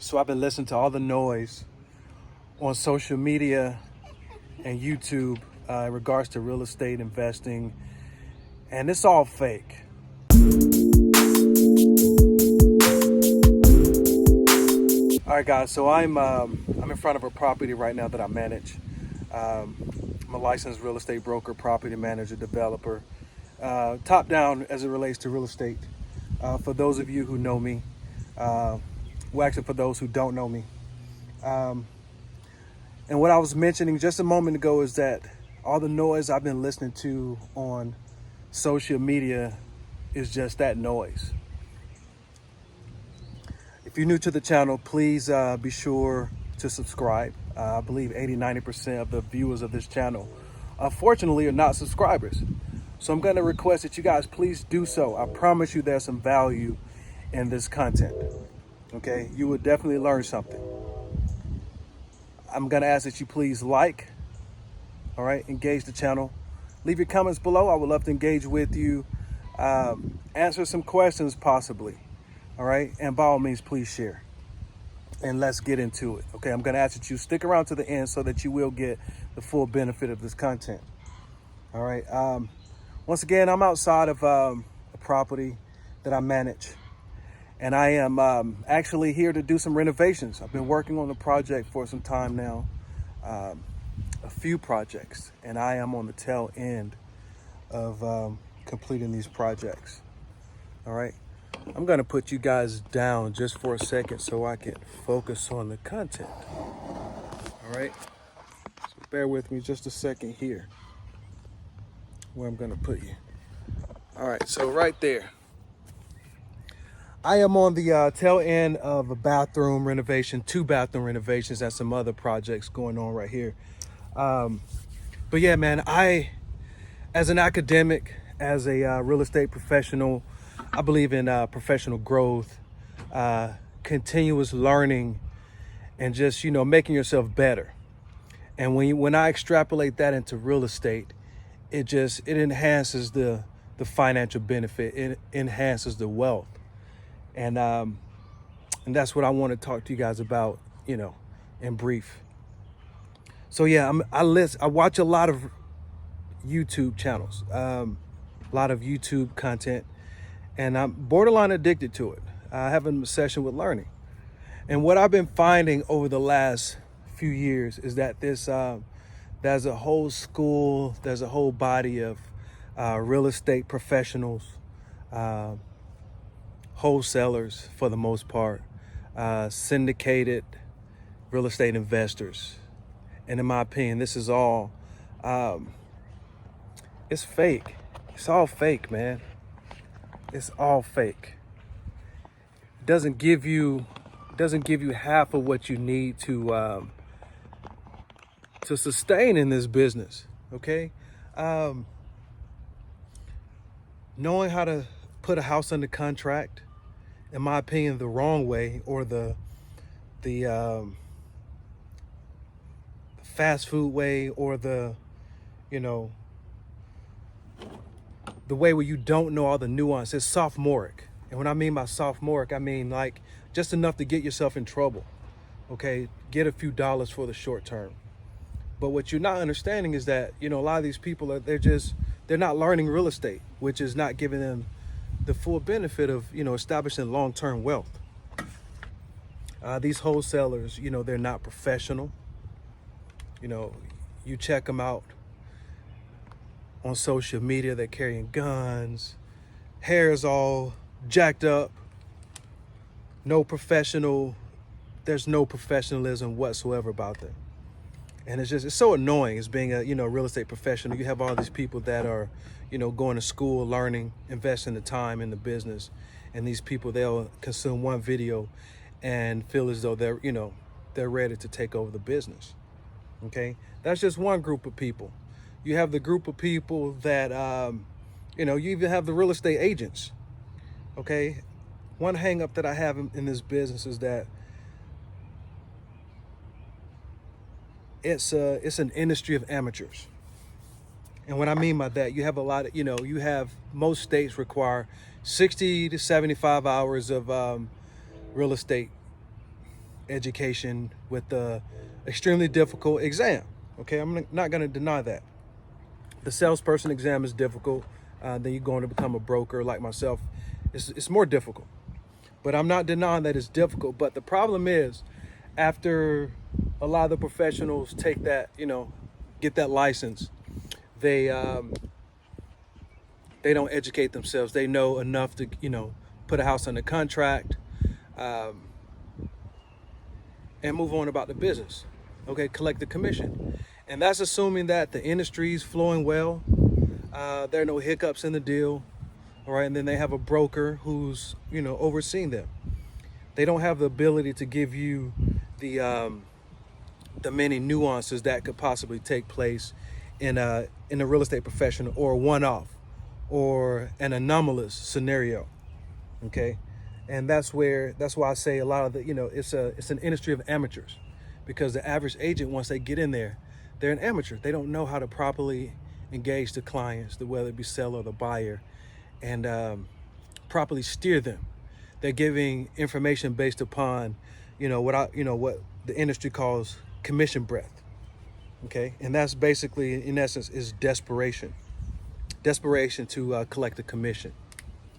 So I've been listening to all the noise on social media and YouTube in regards to real estate investing, and it's all fake. All right, guys. So I'm in front of a property right now that I manage. I'm a licensed real estate broker, property manager, developer, top down as it relates to real estate. For those of you who know me, well, actually, for those who don't know me. And what I was mentioning just a moment ago is that all the noise I've been listening to on social media is just that noise. If you're new to the channel, please be sure to subscribe. I believe 80-90% of the viewers of this channel, unfortunately, are not subscribers. So I'm going to request that you guys please do so. I promise you there's some value in this content. Okay, you will definitely learn something. I'm going to ask that you please like, all right, engage the channel. Leave your comments below. I would love to engage with you. Answer some questions possibly, all right? And by all means, please share. And let's get into it, okay? I'm going to ask that you stick around to the end so that you will get the full benefit of this content, all right? Once again, I'm outside of a property that I manage. And I am actually here to do some renovations. I've been working on the project for some time now, a few projects, and I am on the tail end of completing these projects. All right, I'm gonna put you guys down just for a second so I can focus on the content. All right, so bear with me just a second here, where I'm gonna put you. All right, so right there. I am on the tail end of a bathroom renovation, 2 bathroom renovations, and some other projects going on right here. But yeah, man, as an academic, as a real estate professional, I believe in professional growth, continuous learning, and just, making yourself better. And when I extrapolate that into real estate, it enhances the financial benefit. It enhances the wealth. And that's what I want to talk to you guys about, in brief. So yeah, I watch a lot of YouTube channels, a lot of YouTube content, and I'm borderline addicted to it. I have an obsession with learning. And what I've been finding over the last few years is that there's a whole school, there's a whole body of real estate professionals, wholesalers for the most part, syndicated real estate investors. And in my opinion, this is all, it's fake. It's all fake, man. It's all fake. It doesn't give you half of what you need to sustain in this business, okay? Knowing how to put a house under contract, in my opinion, the wrong way, or the fast food way, or the way where you don't know all the nuance, is sophomoric. And when I mean by sophomoric, I mean like just enough to get yourself in trouble, okay? Get a few dollars for the short term. But what you're not understanding is that, a lot of these people, they're not learning real estate, which is not giving them the full benefit of, establishing long-term wealth. These wholesalers, they're not professional. You check them out on social media, they're carrying guns, hair is all jacked up, there's no professionalism whatsoever about them. And it's so annoying as being a real estate professional. You have all these people that are, going to school, learning, investing the time in the business. And these people, they'll consume one video and feel as though they're ready to take over the business. Okay, that's just one group of people. You have the group of people that, you even have the real estate agents. Okay, one hang up that I have in this business is that it's an industry of amateurs. And what I mean by that, you have a lot of, most states require 60 to 75 hours of real estate education with the extremely difficult exam. Okay, I'm not going to deny that. The salesperson exam is difficult. Then you're going to become a broker like myself. It's more difficult. But I'm not denying that it's difficult. But the problem is, after a lot of the professionals take that, get that license, they don't educate themselves. They know enough to, put a house under contract, and move on about the business. Okay, collect the commission. And that's assuming that the industry is flowing well. There are no hiccups in the deal. All right, and then they have a broker who's, overseeing them. They don't have the ability to give you the many nuances that could possibly take place in a real estate profession, or a one-off, or an anomalous scenario. Okay, and that's why I say a lot of the, it's an industry of amateurs, because the average agent, once they get in there, they're an amateur. They don't know how to properly engage the clients, whether it be seller or the buyer, and properly steer them. They're giving information based upon, what the industry calls commission breath. Okay, and that's basically, in essence, is desperation to collect a commission.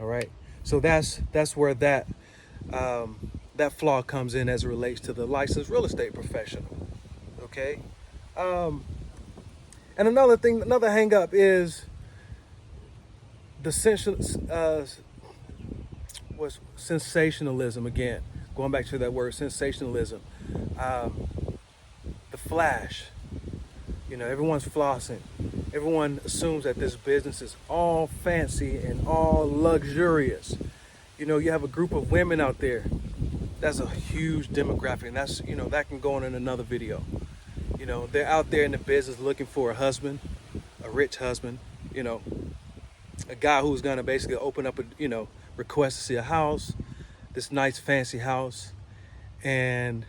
All right, so that's where that flaw comes in as it relates to the licensed real estate professional. Okay, and another hang up is the sensationalism. Again, going back to that word, sensationalism. The flash. Everyone's flossing. Everyone assumes that this business is all fancy and all luxurious. You have a group of women out there. That's a huge demographic, and that's, that can go on in another video. They're out there in the business looking for a husband, a rich husband, a guy who's gonna basically open up request to see a house, this nice fancy house, and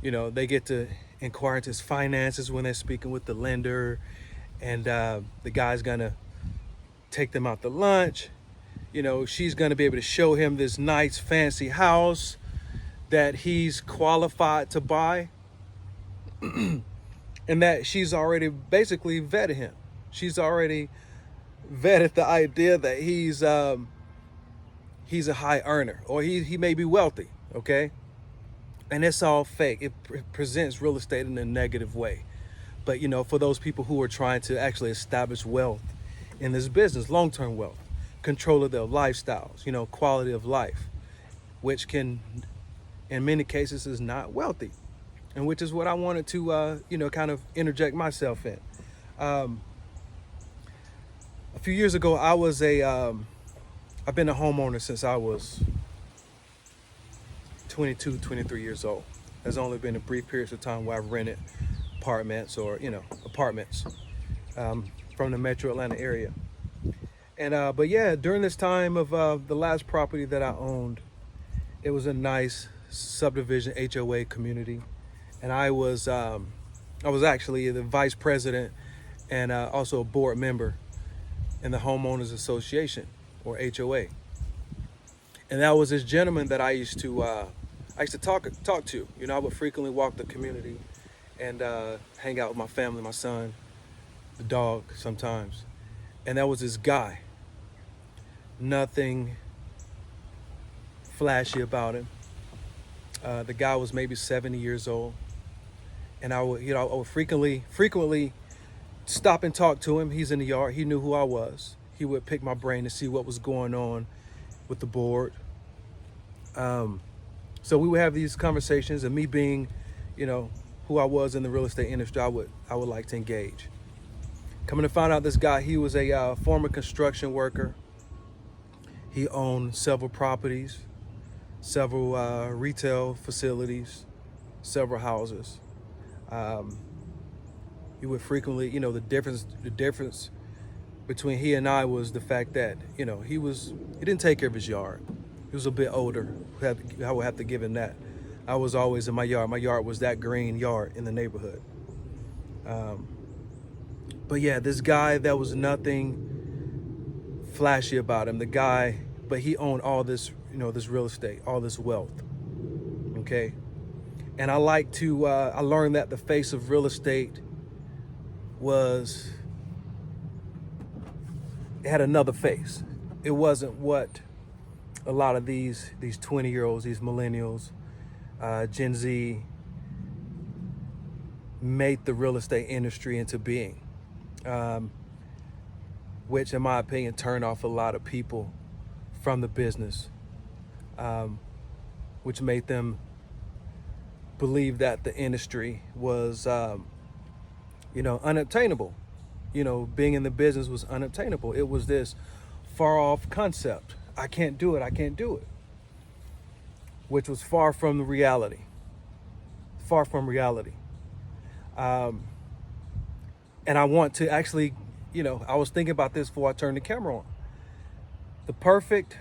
they get to inquire into his finances when they're speaking with the lender, and the guy's gonna take them out to lunch. She's gonna be able to show him this nice fancy house that he's qualified to buy, and that she's already basically vetted him. She's already vetted the idea that he's a high earner, or he may be wealthy. Okay, and it's all fake. It presents real estate in a negative way. But for those people who are trying to actually establish wealth in this business, long-term wealth, control of their lifestyles, quality of life, which can, in many cases, is not wealthy, and which is what I wanted to kind of interject myself in. A few years ago, I've been a homeowner since I was 22, 23 years old. There's only been a brief period of time where I've rented apartments from the metro Atlanta area. And but yeah, during this time of the last property that I owned, it was a nice subdivision HOA community, and I was actually the vice president and also a board member in the homeowners association, or HOA. And that was this gentleman that I used to talk to. I would frequently walk the community and hang out with my family, my son, the dog sometimes. And that was this guy. Nothing flashy about him. The guy was maybe 70 years old. And I would frequently stop and talk to him. He's in the yard. He knew who I was. He would pick my brain to see what was going on with the board. So we would have these conversations, and me being, who I was in the real estate industry, I would like to engage. Coming to find out, this guy, he was a former construction worker. He owned several properties, several retail facilities, several houses. He would frequently, the difference between he and I was the fact that, he didn't take care of his yard. He was a bit older. I would have to give him that. I was always in my yard. My yard was that green yard in the neighborhood. But yeah, this guy, there was nothing flashy about him. The guy, but he owned all this, this real estate, all this wealth. Okay. And I like to, I learned that the face of real estate was, it had another face. It wasn't what a lot of these 20-year-olds, these millennials, Gen Z, made the real estate industry into being, which in my opinion turned off a lot of people from the business, which made them believe that the industry was, unobtainable. Being in the business was unobtainable. It was this far off concept. I can't do it, which was far from the reality. Far from reality. And I want to actually, I was thinking about this before I turned the camera on. The perfect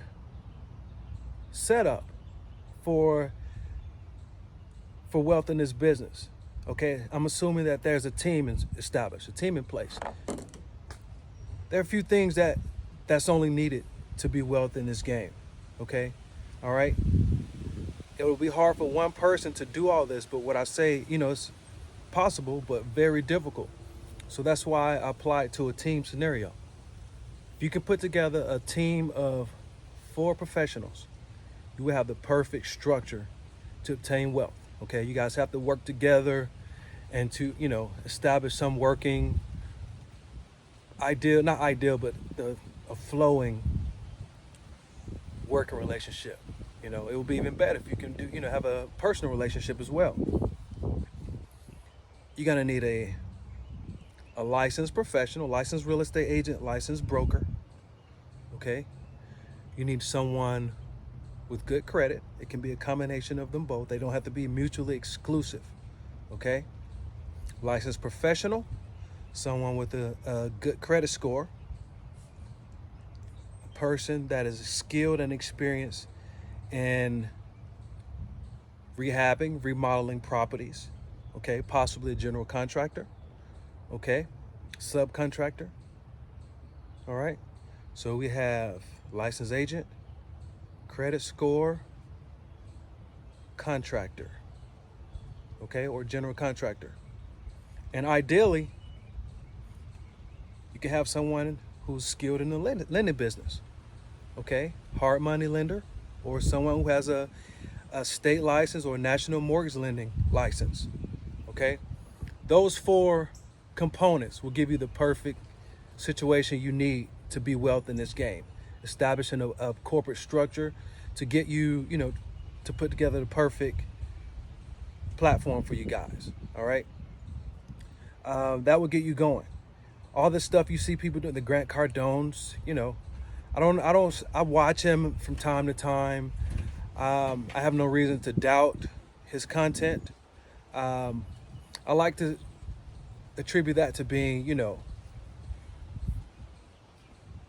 setup for wealth in this business. Okay, I'm assuming that there's a team established, a team in place. There are a few things that's only needed to be wealth in this game. Okay, all right. It will be hard for one person to do all this, but what I say, it's possible, but very difficult. So that's why I apply it to a team scenario. If you can put together a team of 4 professionals, you will have the perfect structure to obtain wealth. Okay, you guys have to work together and to, establish some working, not ideal, but a flowing working relationship. It will be even better if you can do, have a personal relationship as well. You're gonna need a licensed professional, licensed real estate agent, licensed broker. Okay, you need someone with good credit. It can be a combination of them both. They don't have to be mutually exclusive. Okay, licensed professional, someone with a good credit score, a person that is skilled and experienced in rehabbing, remodeling properties. Okay, possibly a general contractor. Okay, subcontractor. All right, so we have licensed agent, credit score, contractor. Okay, or general contractor. And ideally, you can have someone who's skilled in the lending business. Okay, hard money lender, or someone who has a state license or national mortgage lending license. Okay, those 4 components will give you the perfect situation you need to be wealth in this game. Establishing a corporate structure to get you, to put together the perfect platform for you guys. All right, that will get you going. All this stuff you see people doing, the Grant Cardones, I watch him from time to time. I have no reason to doubt his content. I like to attribute that to being,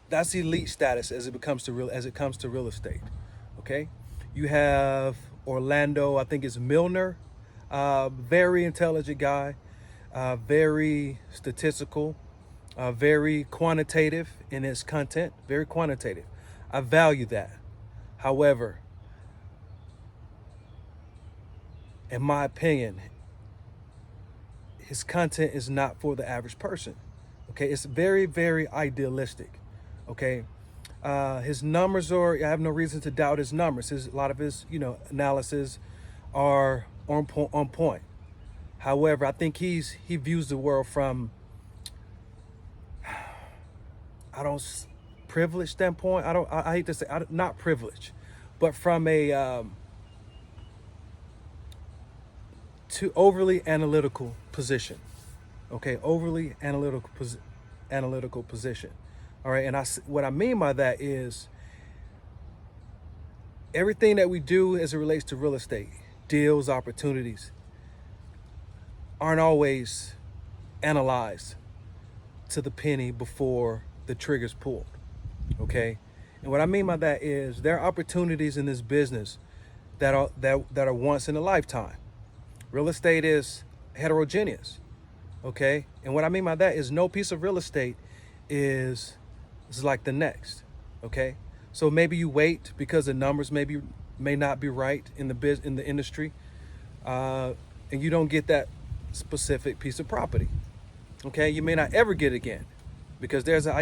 that's elite status as it comes to real estate. Okay, you have Orlando, I think it's Milner, very intelligent guy, very statistical, very quantitative in his content, very quantitative. I value that. However, in my opinion, his content is not for the average person. Okay, it's very, very idealistic. Okay, his numbers I have no reason to doubt his numbers. A lot of his, analysis are on point. However, I think he views the world from, privileged standpoint. I hate to say, not privileged, but from a too overly analytical position. Okay, overly analytical position. All right, and what I mean by that is everything that we do as it relates to real estate, deals, opportunities, aren't always analyzed to the penny before the trigger's pulled. Okay, and what I mean by that is there are opportunities in this business that are once in a lifetime. Real estate is heterogeneous. Okay, and what I mean by that is no piece of real estate is like the next. Okay, so maybe you wait because the numbers may not be right in the industry. and you don't get that specific piece of property. Okay, you may not ever get it again, because there's an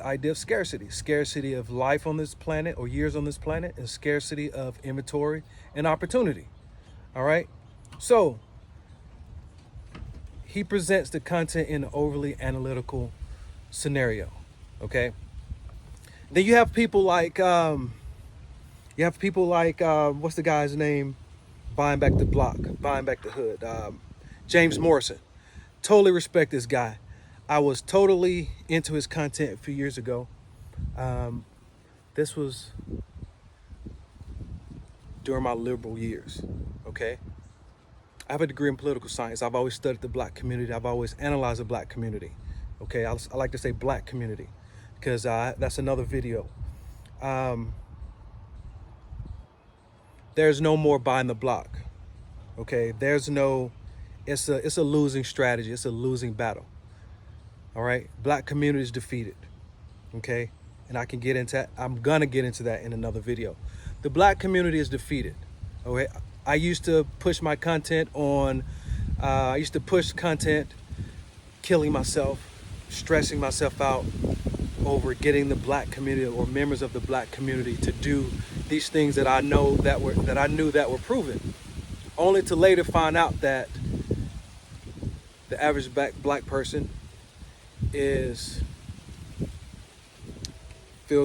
idea of scarcity of life on this planet, or years on this planet, and scarcity of inventory and opportunity. All right, so he presents the content in an overly analytical scenario. Okay, then you have people like what's the guy's name, buying back the block, buying back the hood, James Morrison. Totally respect this guy. I was totally into his content a few years ago. This was during my liberal years. Okay, I have a degree in political science. I've always studied the black community. I've always analyzed the black community. Okay, I like to say black community, because that's another video. There's no more buying the block. Okay, it's a losing strategy. It's a losing battle. All right, black community is defeated. Okay, and I'm gonna get into that in another video. The black community is defeated. Okay, I used to push my content on, killing myself, stressing myself out over getting the black community or members of the black community to do these things that I knew that were proven, only to later find out that the average black person feels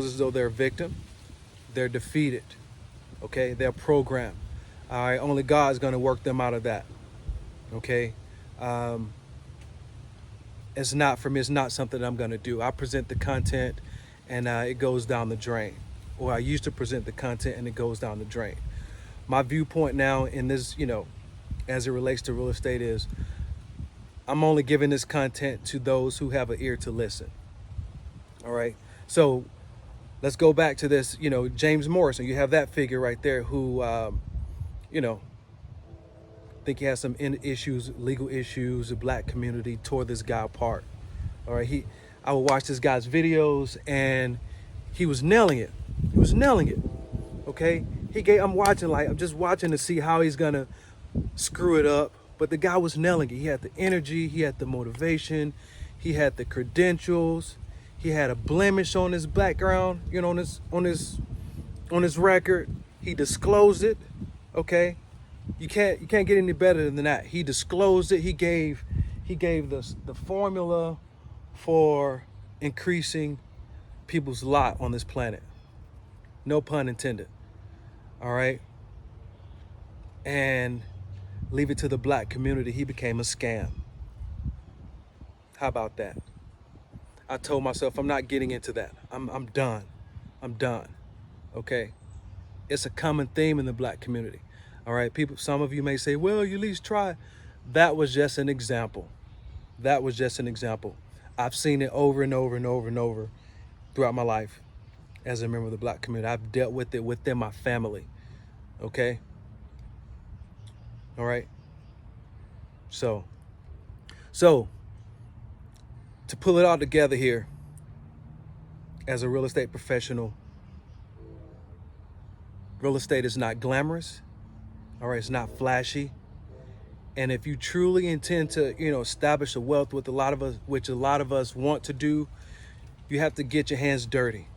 as though they're a victim, they're defeated. Okay, they're programmed. All right, only God's gonna work them out of that. Okay, it's not for me. It's not something that I'm gonna do. I present the content, and it goes down the drain. Or I used to present the content, and it goes down the drain. My viewpoint now in this, as it relates to real estate, is I'm only giving this content to those who have an ear to listen. All right, so let's go back to this. James Morrison. You have that figure right there who, think he has some legal issues. The black community tore this guy apart. All right, I would watch this guy's videos, and he was nailing it. He was nailing it. Okay, I'm just watching to see how he's gonna screw it up. But the guy was nailing it. He had the energy, he had the motivation, he had the credentials, he had a blemish on his background, on his record. He disclosed it. Okay, you can't get any better than that. He disclosed it. He gave the formula for increasing people's lot on this planet. No pun intended. All right, and leave it to the black community. He became a scam. How about that? I told myself I'm not getting into that. I'm done. I'm done. Okay, it's a common theme in the black community. All right, people. Some of you may say, "Well, you at least try." That was just an example. That was just an example. I've seen it over and over and over and over throughout my life as a member of the black community. I've dealt with it within my family. Okay. All right. So to pull it all together here, as a real estate professional, real estate is not glamorous. All right, it's not flashy. And if you truly intend to, establish a wealth with which a lot of us want to do, you have to get your hands dirty.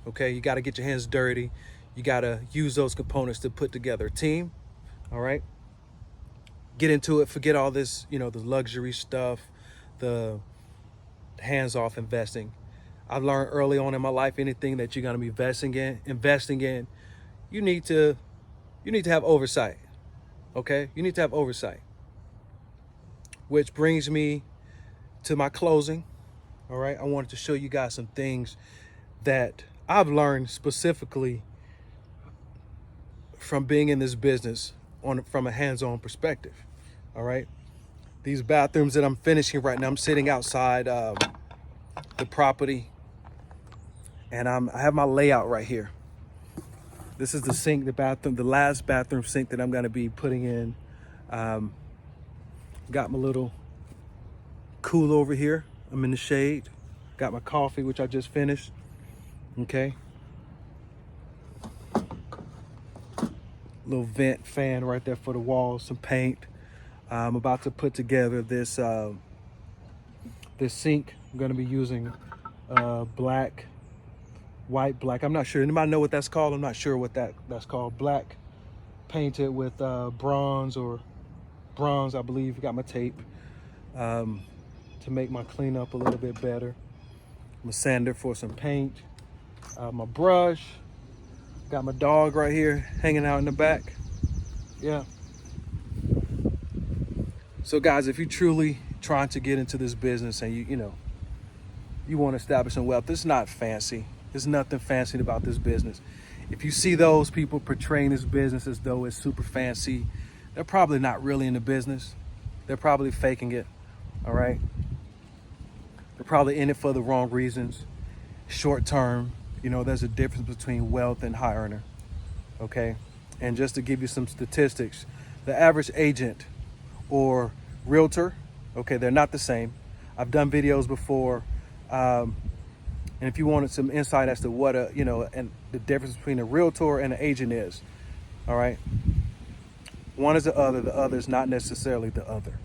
Okay, you got to get your hands dirty. You got to use those components to put together a team. All right. Get into it. Forget all this, the luxury stuff, the hands-off investing. I've learned early on in my life, anything that you're going to be investing in, you need to have oversight. Okay, you need to have oversight. Which brings me to my closing. All right, I wanted to show you guys some things that I've learned specifically from being in this business from a hands-on perspective. All right, these bathrooms that I'm finishing right now, I'm sitting outside the property, and I have my layout right here. This is the sink, the last bathroom sink that I'm going to be putting in. Got my little cool over here. I'm in the shade. Got my coffee, which I just finished. Okay. little vent fan right there for the walls, some paint. I'm about to put together this this sink. I'm going to be using black, white, black. I'm not sure. Anybody know what that's called? I'm not sure what that's called. Black painted with bronze, I believe. Got my tape to make my cleanup a little bit better. My sander for some paint. My brush. Got my dog right here hanging out in the back. Yeah. So guys, if you're truly trying to get into this business and you want to establish some wealth, it's not fancy. There's nothing fancy about this business. If you see those people portraying this business as though it's super fancy, they're probably not really in the business. They're probably faking it, all right? They're probably in it for the wrong reasons. Short term, there's a difference between wealth and high earner, okay? And just to give you some statistics, the average agent or realtor, okay, they're not the same. I've done videos before, and if you wanted some insight as to what and the difference between a realtor and an agent is, all right? One is the other is not necessarily the other,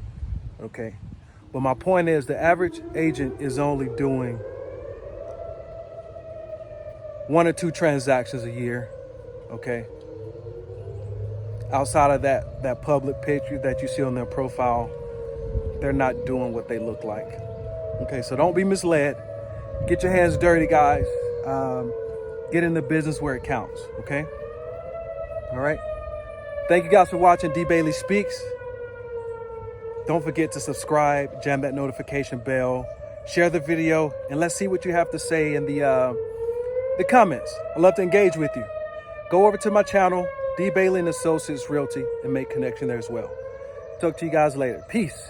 okay? But my point is the average agent is only doing 1 or 2 transactions a year, okay? Outside of that public picture that you see on their profile, they're not doing what they look like, okay? So don't be misled. Get your hands dirty, guys. Get in the business where it counts, okay? All right? Thank you guys for watching D Bailey Speaks. Don't forget to subscribe, jam that notification bell, share the video, and let's see what you have to say in the comments. I'd love to engage with you. Go over to my channel, D Bailey and Associates Realty, and make connection there as well. Talk to you guys later. Peace.